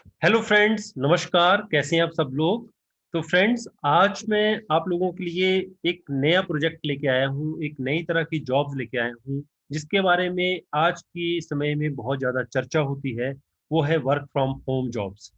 Hello friends, नमस्कार। कैसे हैं आप सब लोग? तो फ्रेंड्स, आज मैं आप लोगों के लिए एक नया प्रोजेक्ट लेके आया हूँ, एक नई तरह की जॉब्स लेके आया हूँ, जिसके बारे में आज के समय में बहुत ज़्यादा चर्चा होती है। वो है work from home jobs.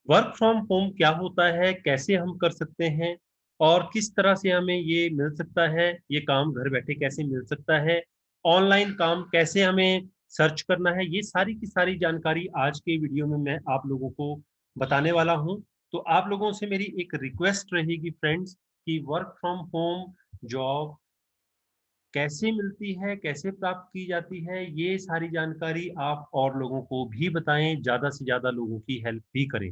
Work from home क्या होता है, कैसे हम कर सकते हैं और किस तरह से हमें ये मिल सकता है, ये काम घर बैठे कैसे मिल सकता है, ऑनलाइन काम कैसे हमें सर्च करना है, ये सारी की सारी जानकारी आज के वीडियो में मैं आप लोगों को बताने वाला हूँ। तो आप लोगों से मेरी एक रिक्वेस्ट रहेगी फ्रेंड्स कि वर्क फ्रॉम होम जॉब कैसे मिलती है, कैसे प्राप्त की जाती है, ये सारी जानकारी आप और लोगों को भी बताएँ, ज़्यादा से ज़्यादा लोगों की हेल्प भी करें।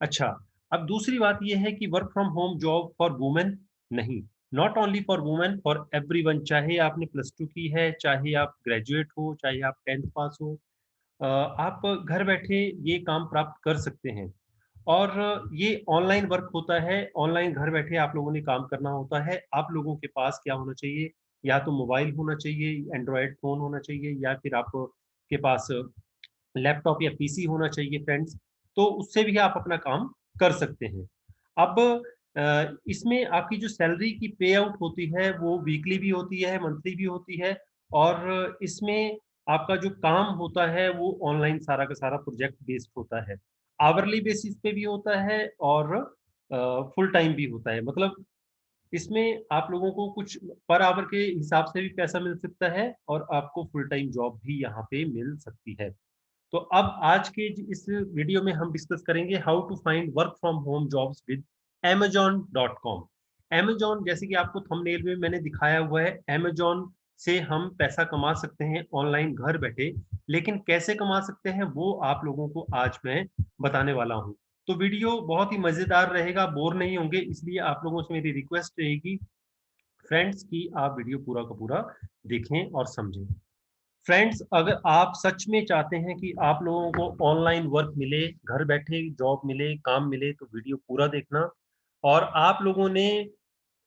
अच्छा, अब दूसरी बात ये है कि work from home job for women नहीं, not only for women, for everyone. चाहे आपने प्लस 2 की है, चाहे आप ग्रेजुएट हो, चाहे आप 10th पास हो, आप घर बैठे ये काम प्राप्त कर सकते हैं। और ये ऑनलाइन वर्क होता है, ऑनलाइन घर बैठे आप लोगों ने काम करना होता है। आप लोगों के पास क्या होना चाहिए, या तो मोबाइल होना चाहिए, एंड्रॉयड फ़ोन होना चाहिए, या फिर आप के पास लैपटॉप या पीसी होना चाहिए फ्रेंड्स, तो उससे भी आप अपना काम कर सकते हैं। अब इसमें आपकी जो सैलरी की पे आउट होती है, वो वीकली भी होती है, मंथली भी होती है, और इसमें आपका जो काम होता है, वो ऑनलाइन सारा का सारा प्रोजेक्ट बेस्ड होता है। आवरली बेसिस पे भी होता है और फुल टाइम भी होता है। मतलब इसमें आप लोगों को कुछ पर आवर के हिसाब से भी पैसा मिल सकता है और आपको फुल टाइम जॉब भी यहाँ पे मिल सकती है। तो अब आज के इस वीडियो में हम डिस्कस करेंगे how to find work from home jobs with amazon.com। amazon, जैसे कि आपको थंबनेल में मैंने दिखाया हुआ है, amazon से हम पैसा कमा सकते हैं ऑनलाइन घर बैठे। लेकिन कैसे कमा सकते हैं वो आप लोगों को आज मैं बताने वाला हूं। तो वीडियो बहुत ही मजेदार रहेगा, बोर नहीं होंगे, इसलिए आप लोगों से मेरी रिक्वेस्ट रहेगी फ्रेंड्स कि आप वीडियो पूरा का पूरा देखें और समझें। फ्रेंड्स, अगर आप सच में चाहते हैं कि आप लोगों को ऑनलाइन वर्क मिले, घर बैठे जॉब मिले, काम मिले, तो वीडियो पूरा देखना। और आप लोगों ने,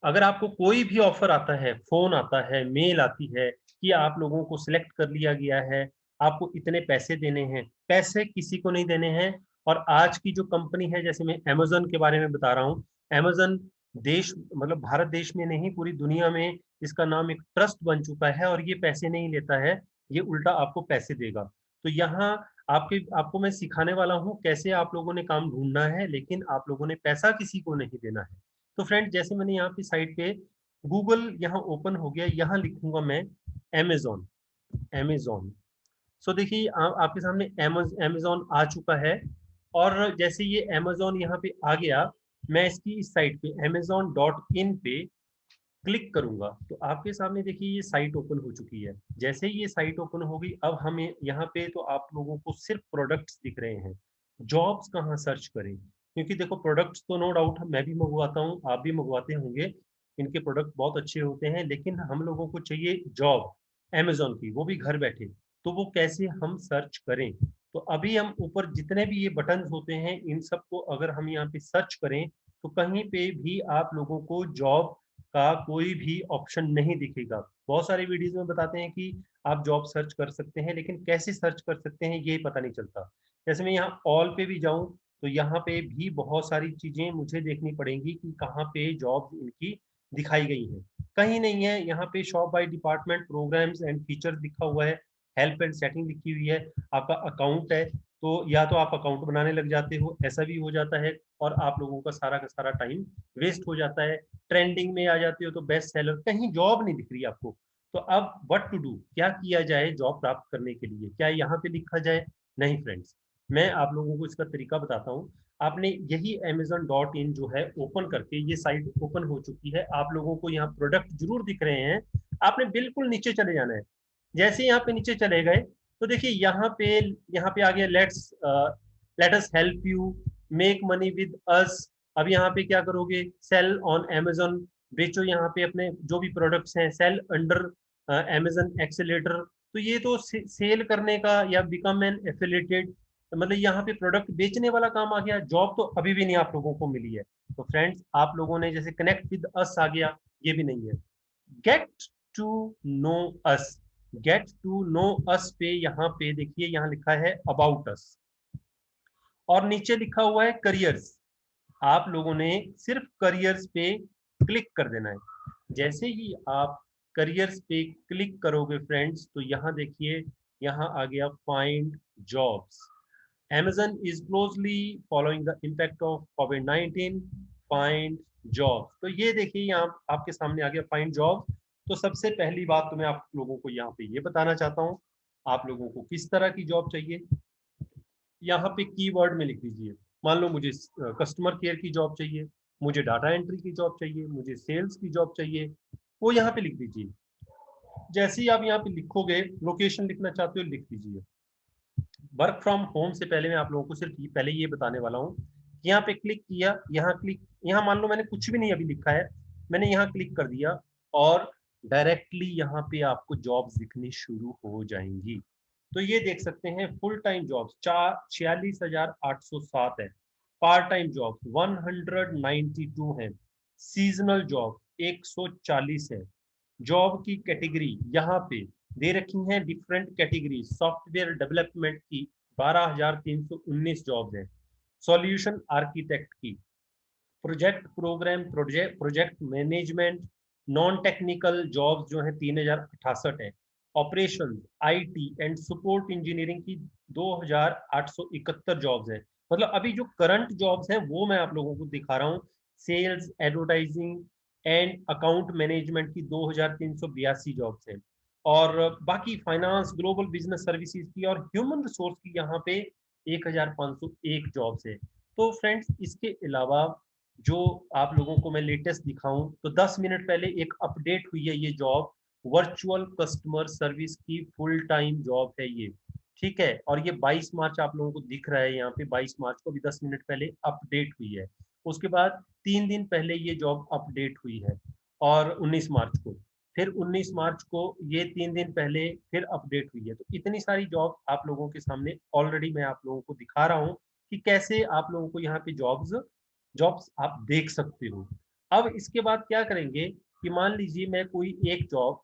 अगर आपको कोई भी ऑफर आता है, फ़ोन आता है, मेल आती है कि आप लोगों को सिलेक्ट कर लिया गया है, आपको इतने पैसे देने हैं, पैसे किसी को नहीं देने हैं। और आज की जो कंपनी है, जैसे मैं अमेज़न के बारे में बता रहा हूँ, अमेज़न देश मतलब भारत देश में नहीं, पूरी दुनिया में इसका नाम एक ट्रस्ट बन चुका है और ये पैसे नहीं लेता है, ये उल्टा आपको पैसे देगा। तो यहाँ आपको मैं सिखाने वाला हूँ कैसे आप लोगों ने काम ढूँढना है, लेकिन आप लोगों ने पैसा किसी को नहीं देना है। तो फ्रेंड, जैसे मैंने यहाँ पे साइट पे गूगल यहाँ ओपन हो गया, यहाँ लिखूंगा मैं अमेज़न, अमेज़न। सो देखिए आपके सामने अमेज़न आ चुका है। और जैसे ये अमेज़न यहाँ पे आ गया, मैं इसकी इस साइट पे amazon.in पे क्लिक करूंगा, तो आपके सामने देखिए ये साइट ओपन हो चुकी है। जैसे ही ये साइट ओपन होगी, अब हमें यहाँ पे तो आप लोगों को सिर्फ प्रोडक्ट्स दिख रहे हैं। जॉब्स कहाँ सर्च करें? क्योंकि देखो, प्रोडक्ट्स तो नो डाउट मैं भी मंगवाता हूँ, आप भी मंगवाते होंगे, इनके प्रोडक्ट बहुत अच्छे होते हैं, लेकिन हम लोगों को चाहिए जॉब अमेज़न की, वो भी घर बैठे। तो वो कैसे हम सर्च करें? तो अभी हम ऊपर जितने भी ये बटन्स होते हैं, इन सबको अगर हम यहाँ पे सर्च करें, तो कहीं पे भी आप लोगों को जॉब का कोई भी ऑप्शन नहीं दिखेगा। बहुत सारे वीडियोज़ में बताते हैं कि आप जॉब सर्च कर सकते हैं, लेकिन कैसे सर्च कर सकते हैं ये पता नहीं चलता। जैसे मैं यहाँ ऑल पे भी जाऊँ, तो यहाँ पे भी बहुत सारी चीज़ें मुझे देखनी पड़ेंगी कि कहाँ पे जॉब इनकी दिखाई गई हैं। कहीं नहीं है, यहाँ पे shop by department, programs and features लिखा हुआ है, हेल्प एंड सेटिंग लिखी हुई है। आपका अकाउंट है, तो या तो आप अकाउंट बनाने लग जाते हो, ऐसा भी हो जाता है, और आप लोगों का सारा टाइम वेस्ट हो जाता है। ट्रेंडिंग में आ जाते हो तो बेस्ट सेलर, कहीं जॉब नहीं दिख रही आपको। तो अब व्हाट टू डू, क्या किया जाए जॉब प्राप्त करने के लिए? क्या यहाँ पे लिखा जाए? नहीं फ्रेंड्स, मैं आप लोगों को इसका तरीका बताता हूँ। आपने यही amazon.in जो है ओपन करके, ये साइट ओपन हो चुकी है, आप लोगों को यहाँ प्रोडक्ट जरूर दिख रहे हैं। आपने बिल्कुल नीचे चले जाना है। जैसे यहाँ पे नीचे चले गए, तो देखिए यहाँ पे आ गया, let us help you make money with us. अब यहाँ पे क्या करोगे? सेल ऑन अमेजन, बेचो यहाँ पे अपने जो भी प्रोडक्ट्स हैं, सेल अंडर अमेजन एक्सेलेटर। तो ये तो सेल करने का या बिकम एन एफिलिएटेड, मतलब यहाँ पे प्रोडक्ट बेचने वाला काम आ गया। जॉब तो अभी भी नहीं आप लोगों को मिली है। तो फ्रेंड्स, आप लोगों ने जैसे कनेक्ट विद अस आ गया, ये भी नहीं है। Get to know us, get to know us पे यहाँ पे देखिए, यहाँ लिखा है अबाउट अस। और नीचे लिखा हुआ है करियर्स। आप लोगों ने सिर्फ करियर्स पे क्लिक कर देना है। जैसे ही आप करियर्स पे क्लिक करोगे फ्रेंड्स, तो यहाँ देखिए, यहाँ आ गया find jobs. Amazon is closely following the impact of COVID-19. Find jobs. तो ये देखिए यहाँ आपके सामने आ गया फाइंड जॉब। तो सबसे पहली बात तो मैं आप लोगों को यहाँ पे ये बताना चाहता हूँ, आप लोगों को किस तरह की जॉब चाहिए। यहाँ पे कीवर्ड में लिख दीजिए। मान लो मुझे कस्टमर केयर की जॉब चाहिए, मुझे डाटा एंट्री की जॉब चाहिए, मुझे सेल्स की जॉब चाहिए, वो यहाँ पे लिख दीजिए। जैसे ही आप यहाँ पे लिखोगे, लोकेशन लिखना चाहते हो लिख दीजिए। वर्क फ्रॉम होम से पहले मैं आप लोगों को सिर्फ पहले ये बताने वाला हूँ कि यहाँ पे क्लिक किया, यहाँ मान लो मैंने कुछ भी नहीं अभी लिखा है, मैंने यहाँ क्लिक कर दिया और डायरेक्टली यहाँ पे आपको जॉब्स दिखनी शुरू हो जाएंगी। तो ये देख सकते हैं फुल टाइम जॉब्स 46,807 है, पार्ट टाइम जॉब्स 192 है, सीजनल जॉब 140 है। जॉब की कैटेगरी यहाँ पे दे रखी हैं डिफरेंट कैटेगरी। सॉफ्टवेयर डेवलपमेंट की 12,319 जॉब्स हैं, सॉल्यूशन आर्किटेक्ट की, project program project management, non technical jobs जो है 3,068 है, operation IT and support engineering की 2,871 जॉब्स हैं। मतलब अभी जो करंट जॉब्स हैं वो मैं आप लोगों को दिखा रहा हूँ। Sales, advertising and account management की 2,382 जॉब्स हैं, और बाकी फाइनेंस, ग्लोबल बिजनेस सर्विसेज की और ह्यूमन रिसोर्स की यहाँ पे 1,501 जॉब्स है। तो फ्रेंड्स, इसके अलावा जो आप लोगों को मैं लेटेस्ट दिखाऊं, तो 10 मिनट पहले एक अपडेट हुई है ये जॉब, वर्चुअल कस्टमर सर्विस की फुल टाइम जॉब है ये। ठीक है, और ये 22 मार्च आप लोगों को दिख रहा है यहाँ पे, 22 मार्च को भी 10 मिनट पहले अपडेट हुई है। उसके बाद 3 दिन पहले ये जॉब अपडेट हुई है, और 19 मार्च को, फिर 19 मार्च को ये 3 दिन पहले फिर अपडेट हुई है। तो इतनी सारी जॉब आप लोगों के सामने ऑलरेडी मैं आप लोगों को दिखा रहा हूँ कि कैसे आप लोगों को यहाँ पे जॉब्स जॉब्स आप देख सकते हो। अब इसके बाद क्या करेंगे कि मान लीजिए मैं कोई एक जॉब,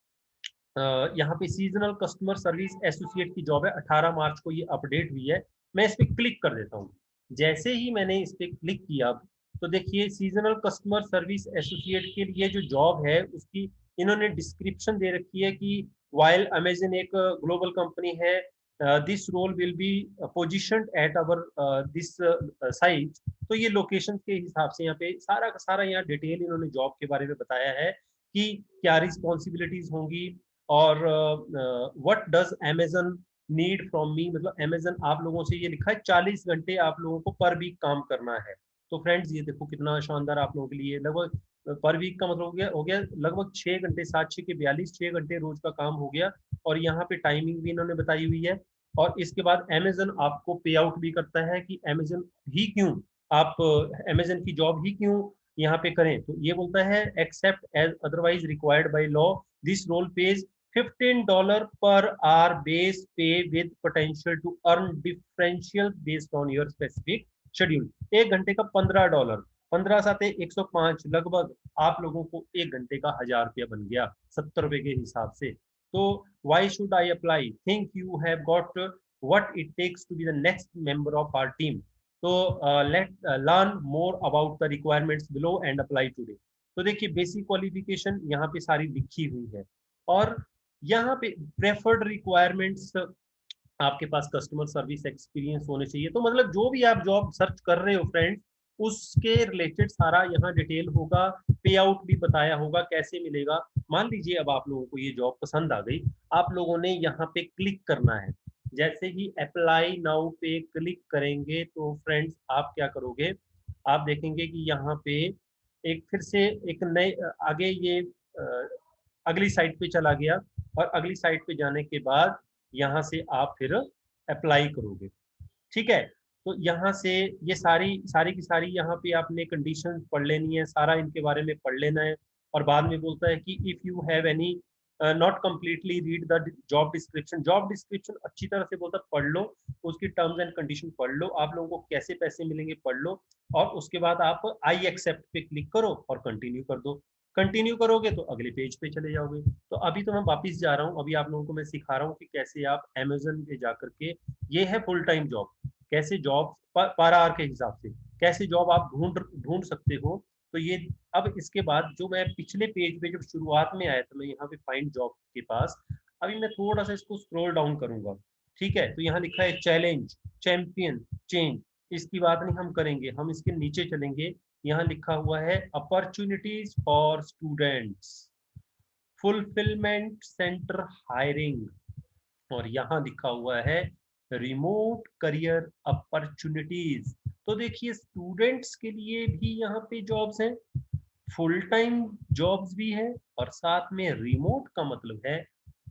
यहाँ पे सीजनल कस्टमर सर्विस एसोसिएट की जॉब है, 18 मार्च को ये अपडेट हुई है, मैं इस पर क्लिक कर देता हूँ। जैसे ही मैंने इस पर क्लिक किया, तो देखिए सीजनल कस्टमर सर्विस एसोसिएट के लिए जो जॉब है उसकी इन्होंने डिस्क्रिप्शन दे रखी है कि वाइल अमेजन एक ग्लोबल कंपनी है, this role will be positioned at our this site. तो ये लोकेशन के हिसाब से यहाँ पे सारा का सारा यहाँ डिटेल इन्होंने जॉब के बारे में बताया है कि क्या रिस्पॉन्सिबिलिटीज होंगी, और what does Amazon need from me. मतलब अमेजन आप लोगों से ये लिखा है 40 घंटे आप लोगों को पर वीक काम करना है। तो फ्रेंड्स ये देखो कितना शानदार आप लोगों के लिए, लगभग पर वीक का मतलब हो गया लगभग 6 घंटे, 7 6 के 42 6 घंटे रोज का काम हो गया। और यहाँ पे टाइमिंग भी इन्होंने बताई हुई है। और इसके बाद अमेजन आपको पे आउट भी करता है कि अमेजन ही क्यों, आप अमेजन की जॉब ही क्यों यहाँ पे करें। तो ये बोलता है except as otherwise required by law this role pays $15 per hour base pay with potential to earn differential based on your specific schedule। 1 घंटे का $15, 15 साते 105, लगभग आप लोगों को 1 घंटे का 1,000 रुपया बन गया 70 रुपए के हिसाब से। तो why should I apply? Think you have got what it takes to be the next member of our team. तो let learn more about the requirements below and apply today। तो देखिए बेसिक क्वालिफिकेशन यहाँ पे सारी लिखी हुई है, और यहाँ पे प्रेफर्ड रिक्वायरमेंट्स आपके पास कस्टमर सर्विस एक्सपीरियंस होने चाहिए। तो मतलब जो भी आप जॉब सर्च कर रहे हो फ्रेंड्स, उसके रिलेटेड सारा यहाँ डिटेल होगा, पे आउट भी बताया होगा कैसे मिलेगा। मान लीजिए अब आप लोगों को ये जॉब पसंद आ गई, आप लोगों ने यहाँ पे क्लिक करना है। जैसे ही अप्लाई नाउ पे क्लिक करेंगे तो फ्रेंड्स आप क्या करोगे, आप देखेंगे कि यहाँ पे एक फिर से एक नए आगे ये अगली साइट पे चला गया, और अगली साइट पे जाने के बाद यहाँ से आप फिर अप्लाई करोगे। ठीक है, तो यहाँ से ये सारी सारी की सारी यहाँ पे आपने कंडीशन पढ़ लेनी है, सारा इनके बारे में पढ़ लेना है। और बाद में बोलता है कि if you have any not completely read the job description. Job description अच्छी तरह से बोलता पढ़ लो, उसकी टर्म्स एंड कंडीशन पढ़ लो, आप लोगों को कैसे पैसे मिलेंगे पढ़ लो, और उसके बाद आप आई एक्सेप्ट पे क्लिक करो और कंटिन्यू कर दो। कंटिन्यू करोगे तो अगले पेज पे चले जाओगे। तो अभी तो मैं वापस जा रहा हूँ, अभी आप लोगों को मैं सिखा रहा हूँ कि कैसे आप अमेजन पे जा करके, ये है फुल टाइम जॉब, कैसे जॉब पर आवर के हिसाब से कैसे जॉब आप ढूंढ सकते हो। तो ये अब इसके बाद जो मैं पिछले पेज पे जब शुरुआत में आया था, मैं यहाँ पे फाइंड जॉब के पास, अभी मैं थोड़ा सा इसको स्क्रॉल डाउन करूंगा। ठीक है, तो यहाँ लिखा है चैलेंज, चैंपियन, चेंज, इसकी बात नहीं हम करेंगे, हम इसके नीचे चलेंगे। यहाँ लिखा हुआ है opportunities for students, fulfilment centre hiring, और यहाँ लिखा हुआ है रिमोट करियर अपॉर्चुनिटीज। तो देखिए स्टूडेंट्स के लिए भी यहाँ पे जॉब्स हैं, फुल टाइम जॉब्स भी है, और साथ में रिमोट का मतलब है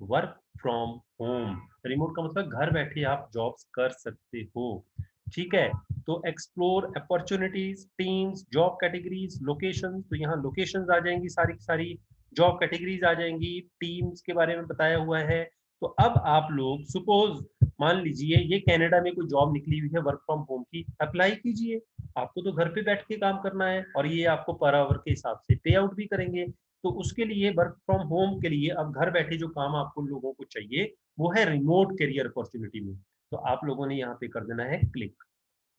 वर्क फ्रॉम होम। रिमोट का मतलब घर बैठे आप जॉब्स कर सकते हो। ठीक है, तो explore opportunities, teams, job categories, location, तो यहाँ लोकेशंस आ जाएंगी सारी की सारी, जॉब कैटेगरीज आ जाएंगी, टीम्स के बारे में बताया हुआ है। तो अब आप लोग सपोज मान लीजिए ये कनाडा में कोई जॉब निकली हुई है वर्क फ्रॉम होम की, अप्लाई कीजिए। आपको तो घर पे बैठ के काम करना है, और ये आपको पर आवर के हिसाब से पे आउट भी करेंगे। तो उसके लिए वर्क फ्रॉम होम के लिए अब घर बैठे जो काम आपको लोगों को चाहिए वो है रिमोट करियर अपॉर्चुनिटी में। तो आप लोगों ने यहाँ पे कर देना है क्लिक।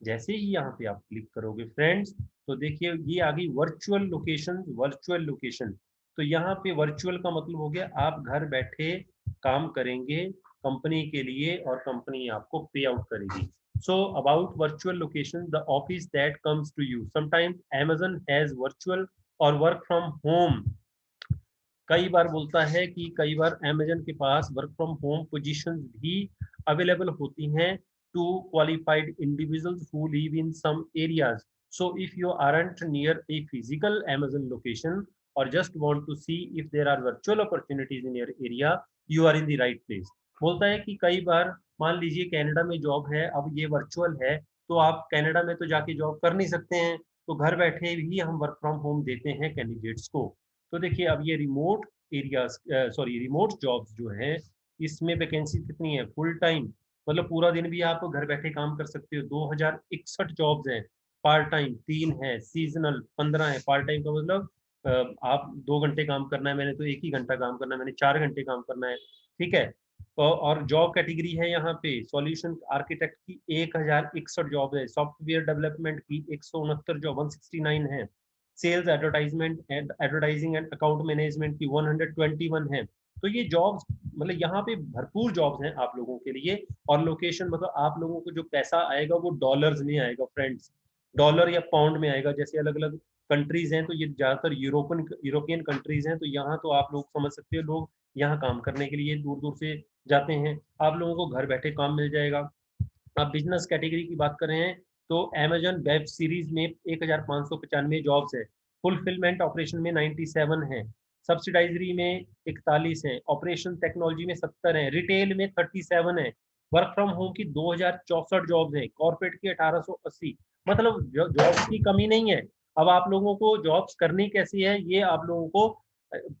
जैसे ही यहाँ पे आप क्लिक करोगे फ्रेंड्स, तो देखिए ये आ गई वर्चुअल लोकेशन, वर्चुअल लोकेशन। तो यहाँ पे वर्चुअल का मतलब हो गया आप घर बैठे काम करेंगे कंपनी के लिए, और कंपनी आपको पे आउट करेगी। So about virtual location, the office that comes to you. Sometimes Amazon has virtual or work from home। कई बार बोलता है कि कई बार Amazon के पास वर्क फ्रॉम होम पोजीशंस भी अवेलेबल होती हैं to qualified individuals who live in some areas. So if you aren't near a physical Amazon location or just want to see if there are virtual opportunities in your area, you are in the right place। बोलता है कि कई बार मान लीजिए Canada में job है, अब ये वर्चुअल है, तो आप कनाडा में तो जाके जॉब कर नहीं सकते हैं, तो घर बैठे भी हम वर्क फ्रॉम होम देते हैं कैंडिडेट्स को। तो देखिए अब ये remote areas, sorry remote jobs जो है, इसमें वैकेंसी कितनी है, फुल टाइम, मतलब पूरा दिन भी आप घर बैठे काम कर सकते हो। 2061 जॉब्स हैं, पार्ट टाइम 3 है, सीजनल 15 है। पार्ट टाइम का मतलब आप 2 घंटे काम करना है, मैंने तो 1 ही घंटा काम करना है, मैंने 4 घंटे काम करना है। ठीक है, तो और जॉब कैटेगरी है यहाँ पे सॉल्यूशन आर्किटेक्ट की 1061 जॉब है, सॉफ्टवेयर डेवलपमेंट की 169 जॉब 169 है, sales advertisement and advertising and account management की 121 है। तो ये जॉब्स मतलब यहाँ पे भरपूर जॉब्स हैं आप लोगों के लिए। और लोकेशन मतलब आप लोगों को जो पैसा आएगा वो डॉलर्स में आएगा फ्रेंड्स, डॉलर या पाउंड में आएगा। जैसे अलग अलग कंट्रीज हैं, तो ये ज्यादातर यूरोपियन कंट्रीज हैं, तो यहाँ तो आप लोग समझ सकते हो, लोग यहाँ काम करने के लिए दूर दूर से जाते हैं। आप लोगों को घर बैठे काम मिल जाएगा। आप बिजनेस कैटेगरी की बात कर रहे हैं, तो अमेजन वेब सीरीज में 1595 जॉब्स है, फुलफिलमेंट ऑपरेशन में 97 है, सब्सिडाइजरी में 41 है, ऑपरेशन टेक्नोलॉजी में 70 है, रिटेल में 37 है, वर्क फ्रॉम होम की 2064 जॉब्स है, कॉर्पोरेट की 1880। मतलब जॉब्स की कमी नहीं है। अब आप लोगों को जॉब्स करनी कैसी है ये आप लोगों को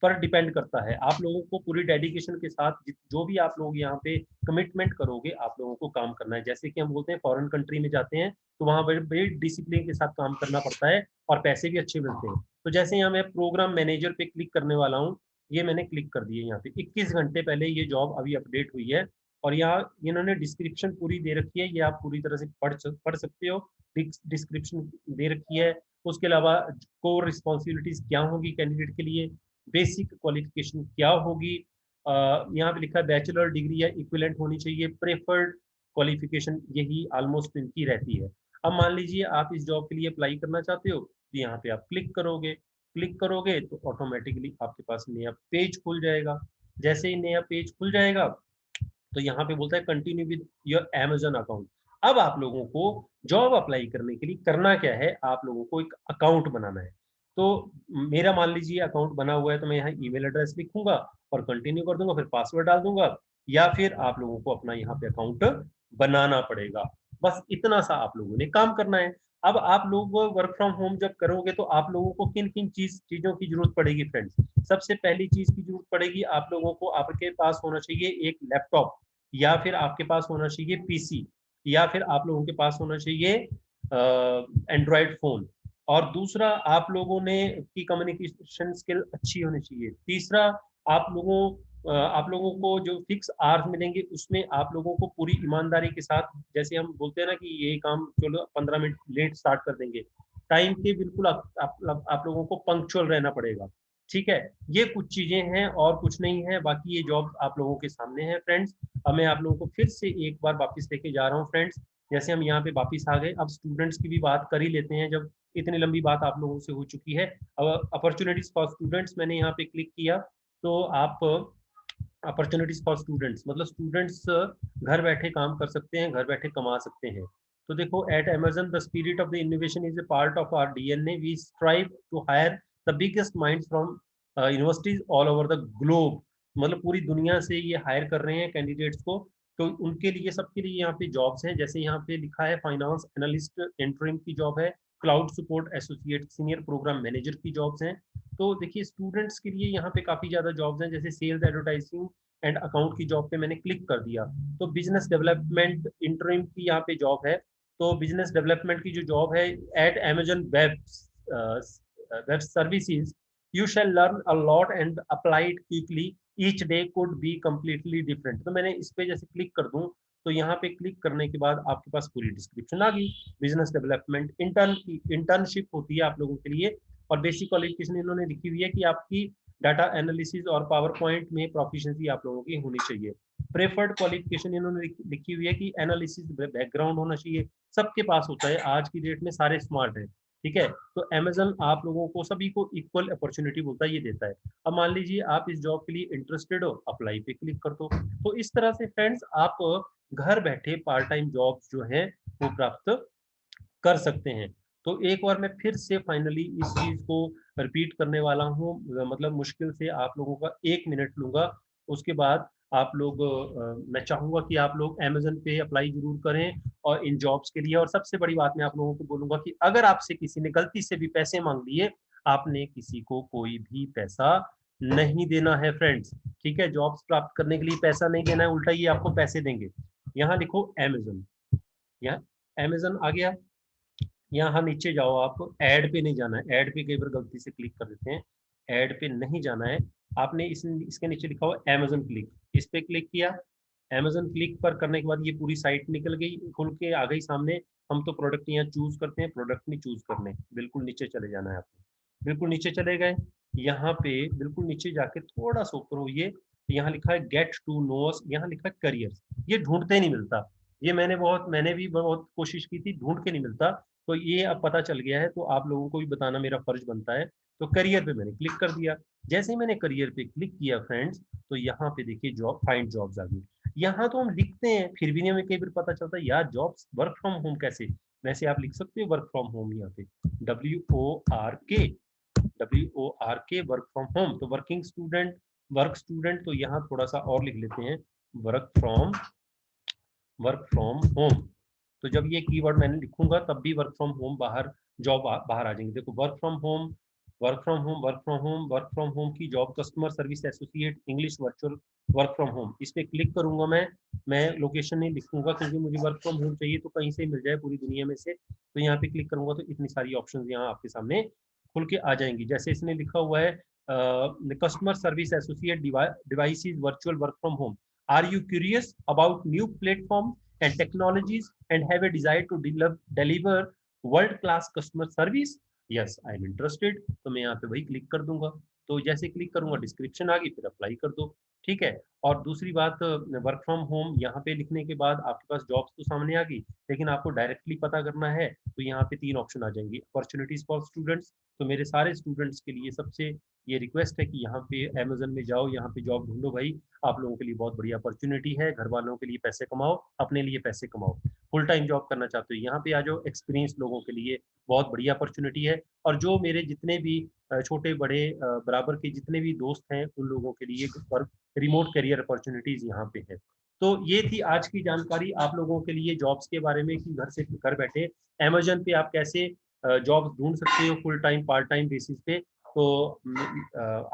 पर डिपेंड करता है। आप लोगों को पूरी डेडिकेशन के साथ जो भी आप लोग यहाँ पे कमिटमेंट करोगे, आप लोगों को काम करना है। जैसे कि हम बोलते हैं फॉरेन कंट्री में जाते हैं तो वहां पर बड़े डिसिप्लिन के साथ काम करना पड़ता है, और पैसे भी अच्छे मिलते हैं। तो जैसे यहाँ मैं प्रोग्राम मैनेजर पे क्लिक करने वाला हूँ, ये मैंने क्लिक कर दिया। यहाँ पे 21 घंटे पहले ये जॉब अभी अपडेट हुई है, और यहाँ इन्होंने डिस्क्रिप्शन पूरी दे रखी है, ये आप पूरी तरह से पढ़ सकते हो। डिस्क्रिप्शन दे रखी है। उसके अलावा कोर रिस्पॉन्सिबिलिटीज क्या होगी कैंडिडेट के लिए, बेसिक क्वालिफिकेशन क्या होगी, यहाँ पे लिखा है बैचलर डिग्री या इक्विवेलेंट होनी चाहिए, प्रेफर्ड क्वालिफिकेशन यही ऑलमोस्ट इनकी रहती है। अब मान लीजिए आप इस जॉब के लिए अप्लाई करना चाहते हो, तो यहाँ पे आप क्लिक करोगे तो ऑटोमेटिकली आपके पास नया पेज खुल जाएगा। जैसे ही नया पेज खुल जाएगा, तो यहाँ पे बोलता है continue with your Amazon account. अब आप लोगों को जॉब अप्लाई करने के लिए करना क्या है, आप लोगों को एक अकाउंट बनाना है। तो मेरा मान लीजिए अकाउंट बना हुआ है, तो मैं यहाँ ईमेल एड्रेस लिखूंगा और कंटिन्यू कर दूंगा, फिर पासवर्ड डाल दूंगा, या फिर आप लोगों को अपना यहाँ पे अकाउंट बनाना पड़ेगा। बस इतना सा आप लोगों ने काम करना है। अब आप लोग वर्क फ्रॉम होम जब करोगे तो आप लोगों को किन किन चीजों की जरूरत पड़ेगी फ्रेंड्स। सबसे पहली चीज की जरूरत पड़ेगी आप लोगों को, आपके पास होना चाहिए एक लैपटॉप, या फिर आपके पास होना चाहिए पीसी, या फिर आप लोगों के पास होना चाहिए एंड्रॉयड फोन। और दूसरा आप लोगों ने की कम्युनिकेशन स्किल अच्छी होनी चाहिए। तीसरा आप लोगों आप लोगों को जो फिक्स आवर्स मिलेंगे उसमें आप लोगों को पूरी ईमानदारी के साथ, जैसे हम बोलते हैं ना कि ये काम चलो 15 मिनट लेट स्टार्ट कर देंगे, टाइम के बिल्कुल आप लोगों को पंक्चुअल रहना पड़ेगा। ठीक है, ये कुछ चीजें हैं और कुछ नहीं है, बाकी ये जॉब आप लोगों के सामने है फ्रेंड्स। अब मैं आप लोगों को फिर से एक बार वापस लेके जा रहा हूँ फ्रेंड्स। जैसे हम यहाँ पे वापस आ गए, अब स्टूडेंट्स की भी बात कर ही लेते हैं, जब इतनी लंबी बात आप लोगों से हो चुकी है। अब अपॉर्चुनिटीज फॉर स्टूडेंट्स मैंने यहाँ पे क्लिक किया, तो आप अपॉर्चुनिटीज फॉर स्टूडेंट्स मतलब स्टूडेंट्स घर बैठे काम कर सकते हैं, घर बैठे कमा सकते हैं। तो देखो, at Amazon the spirit of the innovation is a part of our DNA, we strive to hire the biggest minds from universities all over the globe. मतलब पूरी दुनिया से ये हायर कर रहे हैं कैंडिडेट्स को। तो उनके लिए, सबके लिए यहाँ पे जॉब्स हैं। जैसे यहाँ पे लिखा है फाइनेंस एनालिस्ट इंटरिम की जॉब है, cloud support associate senior program manager की जॉब्स हैं। तो देखिए, स्टूडेंट्स के लिए यहाँ पे काफी ज्यादा जॉब्स हैं, जैसे सेल्स एडवर्टाइजिंग एंड अकाउंट की जॉब पे मैंने क्लिक कर दिया। तो बिजनेस डेवलपमेंट इंटरिम की यहाँ पे जॉब है। तो बिजनेस डेवलपमेंट की जो जॉब है, at Amazon web services you shall learn a lot and apply it quickly, each day could be completely different. तो मैंने इस पे जैसे क्लिक कर दूं, तो यहाँ पे क्लिक करने के बाद आपके पास पूरी डिस्क्रिप्शन आ गई। बिजनेस डेवलपमेंट इंटर्नशिप होती है आप लोगों के लिए, और बेसिक क्वालिफिकेशन इन्होंने लिखी हुई है कि आपकी डाटा एनालिसिस और पावर पॉइंट में प्रोफिशिएंसी आप लोगों की होनी चाहिए। प्रेफर्ड क्वालिफिकेशन इन्होंने लिखी हुई है कि एनालिसिस बैकग्राउंड होना चाहिए। सबके पास होता है, आज की डेट में सारे स्मार्ट हैं। ठीक है, तो अमेजन आप लोगों को सभी को इक्वल अपॉर्चुनिटी बोलता है, ये देता है। अब मान लीजिए आप इस जॉब के लिए इंटरेस्टेड हो, अप्लाई पे क्लिक कर दो। तो इस तरह से फ्रेंड्स आप घर बैठे पार्ट टाइम जॉब जो है वो प्राप्त कर सकते हैं। तो एक बार मैं फिर से फाइनली इस चीज को रिपीट करने वाला हूँ, मतलब मुश्किल से आप लोगों का 1 मिनट लूंगा। उसके बाद आप लोग मैं चाहूंगा कि आप लोग अमेजन पे अप्लाई जरूर करें और इन जॉब्स के लिए। और सबसे बड़ी बात मैं आप लोगों को बोलूंगा कि अगर आपसे किसी ने गलती से भी पैसे मांग लिए, आपने किसी को कोई भी पैसा नहीं देना है फ्रेंड्स। ठीक है, जॉब्स प्राप्त करने के लिए पैसा नहीं देना है, उल्टा ये आपको पैसे देंगे। यहाँ लिखो अमेजन, यहाँ अमेजन आ गया। यहाँ नीचे जाओ, आपको ऐड पे नहीं जाना है, ऐड पे कई बार गलती से क्लिक कर देते हैं, ऐड पे नहीं जाना है। आपने इसके नीचे लिखा हुआ अमेजन क्लिक, इस पे क्लिक किया। अमेजन क्लिक पर करने के बाद ये पूरी साइट निकल गई, खुल के आ गई सामने। हम तो प्रोडक्ट यहाँ चूज करते हैं, प्रोडक्ट नहीं चूज करने, बिल्कुल नीचे चले जाना है आपको। बिल्कुल नीचे चले गए, यहाँ पे बिल्कुल नीचे जाके थोड़ा सा ऊपर होइए, यहाँ लिखा है गेट टू नोस, यहाँ लिखा है करियर। ये ढूंढते नहीं मिलता, ये मैंने भी बहुत कोशिश की थी, ढूंढ के नहीं मिलता। तो ये अब पता चल गया है, तो आप लोगों को भी बताना मेरा फर्ज बनता है। तो करियर पे मैंने क्लिक कर दिया। जैसे ही मैंने करियर पे क्लिक किया फ्रेंड्स, तो यहाँ पे देखिए जॉब फाइंड जॉब्स आ गई। यहाँ तो हम लिखते हैं, फिर भी नहीं हमें कई बार पता चलता है यार जॉब्स वर्क फ्रॉम होम कैसे। वैसे आप लिख सकते हो वर्क फ्रॉम होम, यहाँ पे WORK, WORK work from home. तो वर्किंग स्टूडेंट, वर्क स्टूडेंट, तो यहाँ थोड़ा सा और लिख लेते हैं, वर्क फ्रॉम होम। तो जब ये कीवर्ड मैंने लिखूंगा तब भी वर्क फ्रॉम होम बाहर, जॉब बाहर आ जाएंगे। देखो, work from home, work from home, work from home, work from home की job, customer service associate English virtual work from home, इस पे क्लिक करूंगा मैं लोकेशन नहीं लिखूंगा क्योंकि मुझे वर्क फ्रॉम होम चाहिए, तो कहीं से मिल जाए पूरी दुनिया में से। तो यहाँ पे क्लिक करूंगा तो इतनी सारी ऑप्शंस यहाँ आपके सामने खुल के आ जाएंगी। जैसे इसने लिखा हुआ है customer service associate devices virtual work from home, are you curious about new platform and technologies and have a desire to deliver world class customer service? Yes, I am interested। तो मैं यहाँ पे वही क्लिक कर दूंगा। तो जैसे click करूंगा डिस्क्रिप्शन आ गई, फिर अप्लाई कर दो। ठीक है, और दूसरी बात, वर्क फ्रॉम होम यहाँ पे लिखने के बाद आपके पास जॉब्स तो सामने आ गई, लेकिन आपको डायरेक्टली पता करना है तो यहाँ पे 3 ऑप्शन आ जाएंगी। अपॉर्चुनिटीज फॉर स्टूडेंट्स, तो मेरे सारे स्टूडेंट्स के लिए सबसे ये रिक्वेस्ट है कि यहाँ पे अमेजन में जाओ, यहाँ पे जॉब ढूंढो भाई। आप लोगों के लिए बहुत बड़ी अपॉर्चुनिटी है, घर वालों के लिए पैसे कमाओ, अपने लिए पैसे कमाओ। फुल टाइम जॉब करना चाहते हो, यहाँ पे आ जाओ। एक्सपीरियंस लोगों के लिए बहुत बढ़िया अपॉर्चुनिटी है। और जो मेरे जितने भी छोटे बड़े बराबर के जितने भी दोस्त हैं, उन लोगों के लिए वर्क रिमोट करियर अपॉर्चुनिटीज यहाँ पे है। तो ये थी आज की जानकारी आप लोगों के लिए जॉब्स के बारे में, कि घर से घर बैठे अमेजन पे आप कैसे जॉब ढूंढ सकते हो full time part time basis पे। तो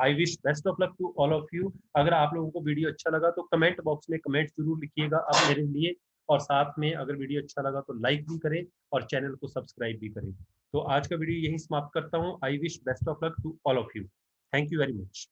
I wish best of luck to all of you. अगर आप लोगों को वीडियो अच्छा लगा तो कमेंट बॉक्स में कमेंट जरूर लिखिएगा आप मेरे लिए। और साथ में अगर वीडियो अच्छा लगा तो लाइक भी करें और चैनल को सब्सक्राइब भी करें। तो आज का वीडियो यही समाप्त करता हूँ। I wish best of luck to all of you. Thank you very much.